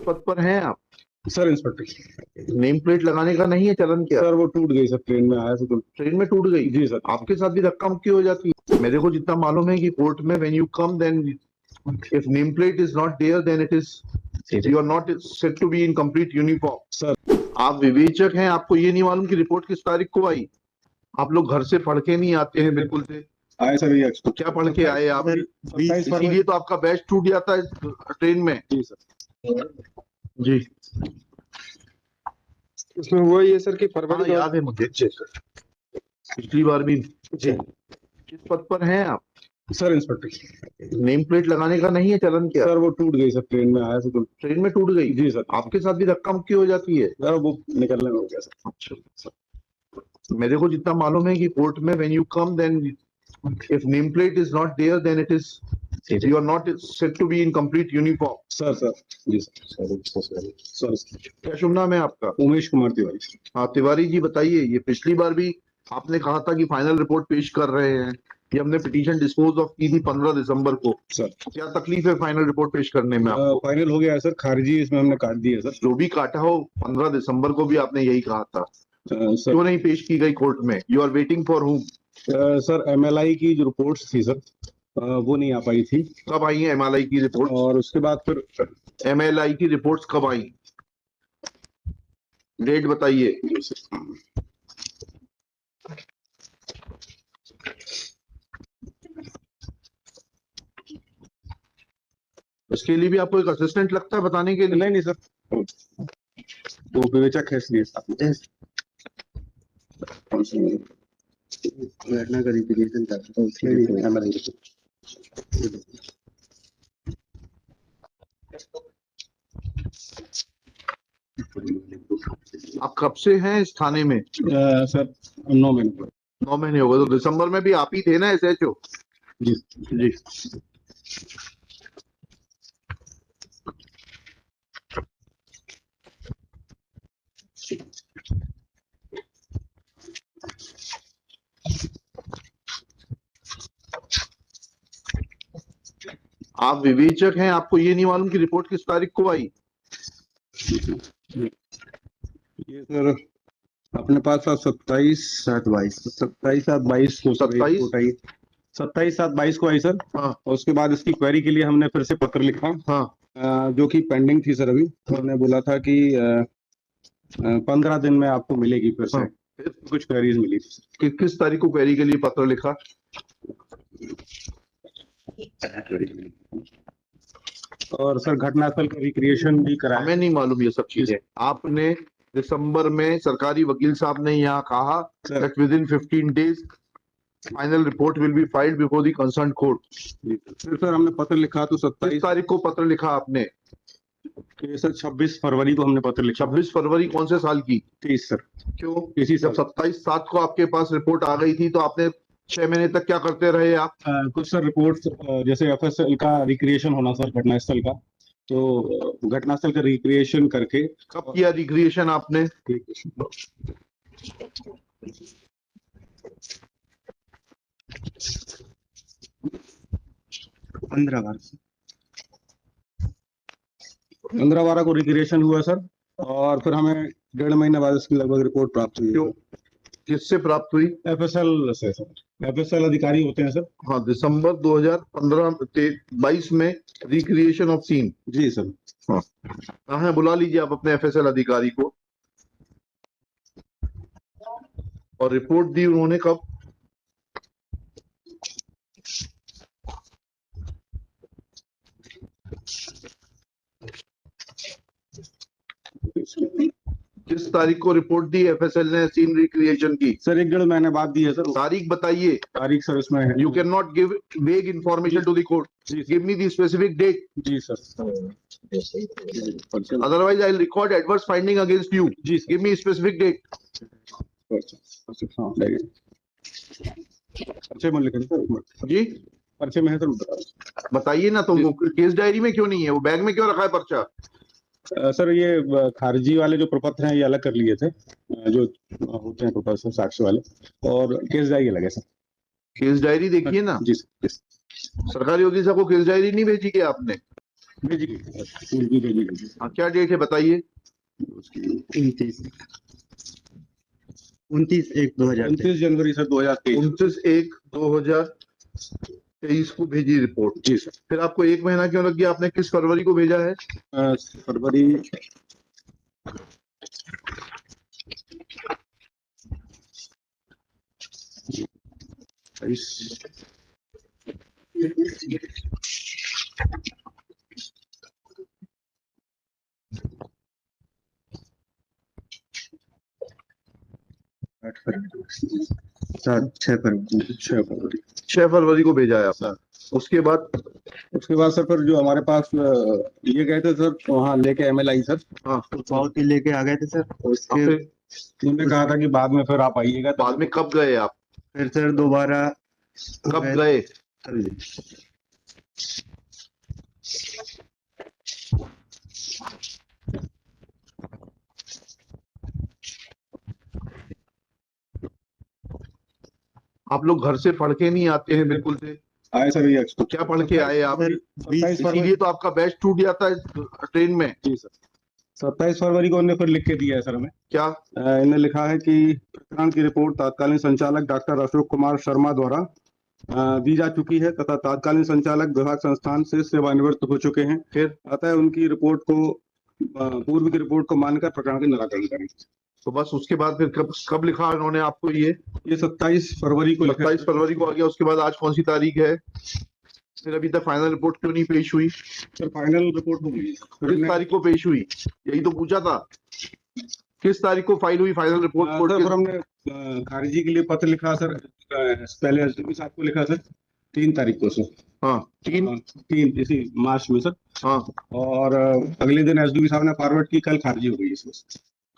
पद पर हैं आप? Sir inspector. नेम प्लेट लगाने का नहीं है चलन क्या? सर वो टूट गई सर, ट्रेन में आया था तो। ट्रेन में टूट गई? जी सर। आपके साथ भी धक्का मुक्की हो जाती है? मेरे को जितना मालूम है कि कोर्ट में when you come then if name plate is not there then it is you are not set to be in complete uniform. Sir आप विवेचक हैं, आपको ये नहीं मालूम कि रिपोर्ट किस तारीख को आई? आप लोग घर से पढ़ के नहीं आते हैं बिल्कुल से। आए सर, ये तो क्या पढ़ के आए आप? 27 फरवरी। इसीलिए तो आपका बैच टूट जाता है ट्रेन में। जी सर। जी उसमें हुआ ये सर कि फरवरी याद है मुझे। पिछली बार भी। जी। किस पद पर हैं आप? Sir inspector. नेम प्लेट लगाने का नहीं है चलन क्या? सर वो टूट गई सर, ट्रेन में आया था तो। ट्रेन में टूट गई? जी सर। आपके साथ भी धक्का मुक्की हो जाती है? सर वो निकलने में हो गया सर। अच्छा, मेरे को जितना मालूम है कि कोर्ट में when you come then if name plate is not there then it is you are not set to be in complete uniform. Sir जी सर। क्या शुभ नाम है आपका? उमेश कुमार तिवारी। हाँ तिवारी जी, बताइए। ये पिछली बार भी आपने कहा था कि फाइनल रिपोर्ट पेश कर रहे हैं। ये हमने पिटीशन डिस्पोज ऑफ की थी 15 दिसंबर को। सर क्या तकलीफ है फाइनल रिपोर्ट पेश करने में आपको? फाइनल हो गया है सर, खारिजी इसमें हमने काट दी है सर। जो भी काटा हो, 15 दिसंबर को भी आपने यही कहा था। सर क्यों नहीं पेश की गई कोर्ट में? You are waiting for whom? Sir MLI की जो रिपोर्ट्स थी सर, वो नहीं आ पाई थी। कब आई है MLI की रिपोर्ट? और उसके बाद फिर MLI की रिपोर्ट्स कब आई? डेट बताइए। इसके लिए भी आपको एक असिस्टेंट लगता है बताने के लिए? नहीं सर, वो विवेचक है इसलिए साथ में। घटना का रिप्रेजेंटेशन करता हूं उसके MLI। आप कब से हैं इस थाने में? सर 9 महीने। 9 महीने हो गए। तो दिसंबर में भी आप ही थे ना SHO? जी जी। आप विवेचक हैं, आपको ये नहीं मालूम कि रिपोर्ट किस तारीख को आई? ये सर अपने पास 27/7/22 27/7/22 को 27/7/22 को आई सर। हाँ। और उसके बाद इसकी क्वेरी के लिए हमने फिर से पत्र लिखा। हाँ। जो कि पेंडिंग थी सर। अभी हमने बोला था कि 15 दिन में आपको मिलेगी फिर से। हाँ। फिर कुछ क्वेरीज मिली थी सर। किस तारीख को क्वेरी के लिए पत्र लिखा? और सर घटनास्थल का रिक्रिएशन भी कराया। हमें नहीं मालूम ये सब चीजें। आपने दिसंबर में सरकारी वकील साहब ने यहाँ कहा that within 15 days final report will be filed before the concerned court। फिर सर हमने पत्र लिखा तो 27 तारीख को पत्र लिखा आपने? सर 26 फरवरी को हमने पत्र लिखा। 26 फरवरी कौन से साल की? 23 सर। क्यों? इसी जब 27/7 को आपके पास रिपोर्ट आ गई थी तो आपने 6 महीने तक क्या करते रहे आप? कुछ सर रिपोर्ट्स जैसे FSL का रिक्रिएशन होना सर, घटनास्थल का। तो घटनास्थल का रिक्रिएशन करके। कब किया रिक्रिएशन आपने? 15/12 को रिक्रिएशन हुआ सर। और फिर हमें 1.5 महीने बाद इसकी लगभग रिपोर्ट प्राप्त हुई। क्यों? किससे प्राप्त हुई? FSL से सर। FSL अधिकारी होते हैं सर। हाँ, दिसंबर 2015-22 में रिक्रिएशन ऑफ सीन। जी सर। हाँ, बुला लीजिए आप अपने FSL अधिकारी को। और रिपोर्ट दी उन्होंने कब? किस तारीख को रिपोर्ट दी FSL ने सीन रिक्रिएशन की? सर 1.5 महीने बाद दी है सर। तारीख बताइए। तारीख सर इसमें है। You can not give vague information to the court. Give me the specific date. जी sir. Otherwise I'll record adverse finding against you. जी Give me specific date. पर्चे में लिखें सर। जी पर्चे में है सर। बताइए ना। तुमको केस डायरी में क्यों नहीं है? वो बैग में क्यों रखा है पर्चा? सर ये खारिजी वाले जो प्रपत्र हैं ये अलग कर लिए थे, जो होते हैं प्रपत्र साक्ष्य वाले, और केस डायरी अलग है सर। केस डायरी देखिए ना। जी सर। सरकारी वकील साहब को केस डायरी नहीं भेजी क्या आपने? भेजी गई उनकी भेजी गई हाँ, क्या डेट है बताइए? 29/1/2023। 29 जनवरी सर 2023। 29/1/2023 को भेजी रिपोर्ट। जी सर। फिर आपको 1 महीना क्यों लग गया? आपने किस फरवरी को भेजा है? फरवरी सर 6 फरवरी। 6 फरवरी को भेजा है आपने। उसके बाद सर फिर जो हमारे पास ये गए थे सर वहाँ लेके MLI सर। हाँ, पावती लेके आ गए थे सर। उसके फिर उन्होंने कहा था कि बाद में फिर आप आइएगा। बाद में कब गए आप? फिर सर दोबारा कब गए? सर जी। आप लोग घर से पढ़ के नहीं आते हैं बिल्कुल से? आए सर ये तो क्या पढ़ के आए आप? सर 27 फरवरी इसीलिए तो आपका बैच टूट जाता है ट्रेन में। जी सर 27 फरवरी को उन्होंने फिर लिख के दिया है सर हमें। क्या? इन्होंने लिखा है कि प्रकरण की रिपोर्ट तत्कालीन संचालक डॉक्टर अशोक कुमार शर्मा द्वारा दी जा चुकी है तथा तत्कालीन संचालक विभाग संस्थान से सेवानिवृत्त हो चुके हैं। फिर अतः उनकी रिपोर्ट को पूर्व की रिपोर्ट को मानकर प्रकरण का निराकरण करें। तो बस उसके बाद फिर कब लिखा उन्होंने आपको ये? 27 फरवरी को लिखा। 27 फरवरी को आ गया। उसके बाद आज कौन सी तारीख है? फिर अभी तक फाइनल रिपोर्ट क्यों नहीं पेश हुई? सर फाइनल रिपोर्ट हो गई। किस तारीख को पेश हुई? यही तो पूछा था। किस तारीख को फाइल हुई फाइनल रिपोर्ट? सर फिर हमने खारिजी के लिए पत्र लिखा सर। पहले एसडीपी साहब को लिखा सर 3 तारीख को सर। हाँ, 3 इसी मार्च में सर। हाँ, और अगले दिन एसडीपी साहब ने फॉरवर्ड की, कल खारिजी हो गई इसमें।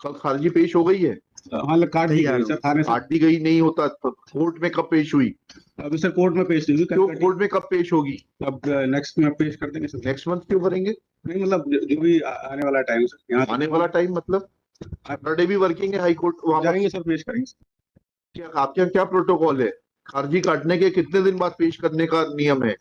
कल खारिजी पेश हो गई है? हाँ काट दी गई सर थाने से। काट दी गई नहीं होता तो कोर्ट में कब पेश हुई? अभी सर कोर्ट में पेश नहीं हुई। क्यों कोर्ट में कब पेश होगी? अब नेक्स्ट में पेश कर देंगे सर। नेक्स्ट मंथ क्यों करेंगे? नहीं मतलब जो भी आने वाला टाइम सर। यहाँ आने वाला टाइम मतलब सैटरडे भी वर्किंग है हाई कोर्ट वहां पर? जाएंगे सर, पेश करेंगे। क्या आपके यहाँ क्या प्रोटोकॉल है? खारिजी काटने के कितने दिन बाद पेश करने का नियम है?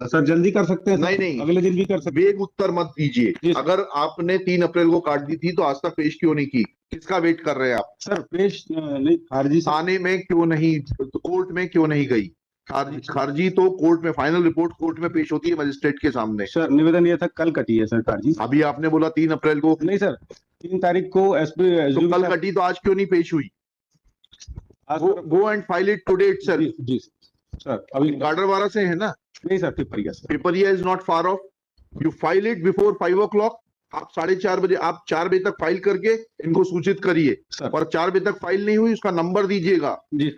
सर जल्दी कर सकते हैं सर। नहीं, अगले दिन भी कर सकते वेग उत्तर मत दीजिए। जी। अगर आपने 3 अप्रैल को काट दी थी तो आज तक पेश क्यों नहीं की? किसका वेट कर रहे हैं आप? सर पेश नहीं खारिजी थाने में क्यों नहीं, कोर्ट में क्यों नहीं गई? खारिजी तो कोर्ट में, फाइनल रिपोर्ट कोर्ट में पेश होती है मजिस्ट्रेट के सामने। सर निवेदन ये था कल कटी है सर खारिजी। अभी आपने बोला 3 अप्रैल को। नहीं सर 3 तारीख को एसपी तो कल कटी तो आज क्यों नहीं पेश हुई? Go and file it today itself. जी सर अभी गाडरवारा से है ना? नहीं sir Pipariya sir. Pipariya is not far off. You file it before 5 o'clock। आप 4:30 बजे, आप 4 बजे तक फाइल करके इनको सूचित करिए सर। और 4 बजे तक फाइल नहीं हुई उसका नंबर दीजिएगा। जी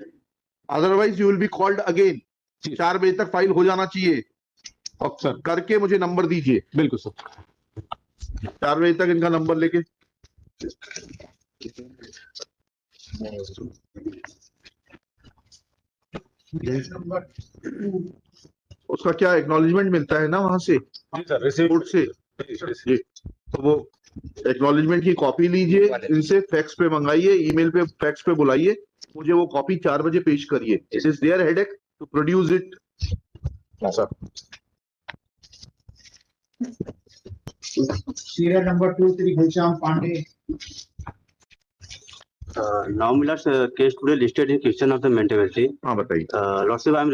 otherwise you will be called again. 4 बजे तक फाइल हो जाना चाहिए और सर करके मुझे नंबर दीजिए। बिल्कुल सर। 4 बजे तक इनका नंबर लेके उसका क्या एक्नॉलेजमेंट मिलता है ना वहां से जी सर रिसीव कोर्ट से जी। तो वो एक्नॉलेजमेंट की कॉपी लीजिए, इनसे फैक्स पे मंगाइए, ईमेल पे फैक्स पे बुलाइए, मुझे वो कॉपी 4 बजे पेश करिए। It is their headache to produce it. Sir Serial number 23 Gulshan Pandey. Now, Miller's case today listed in question of the mentality. हाँ बताइए। Lordship, I am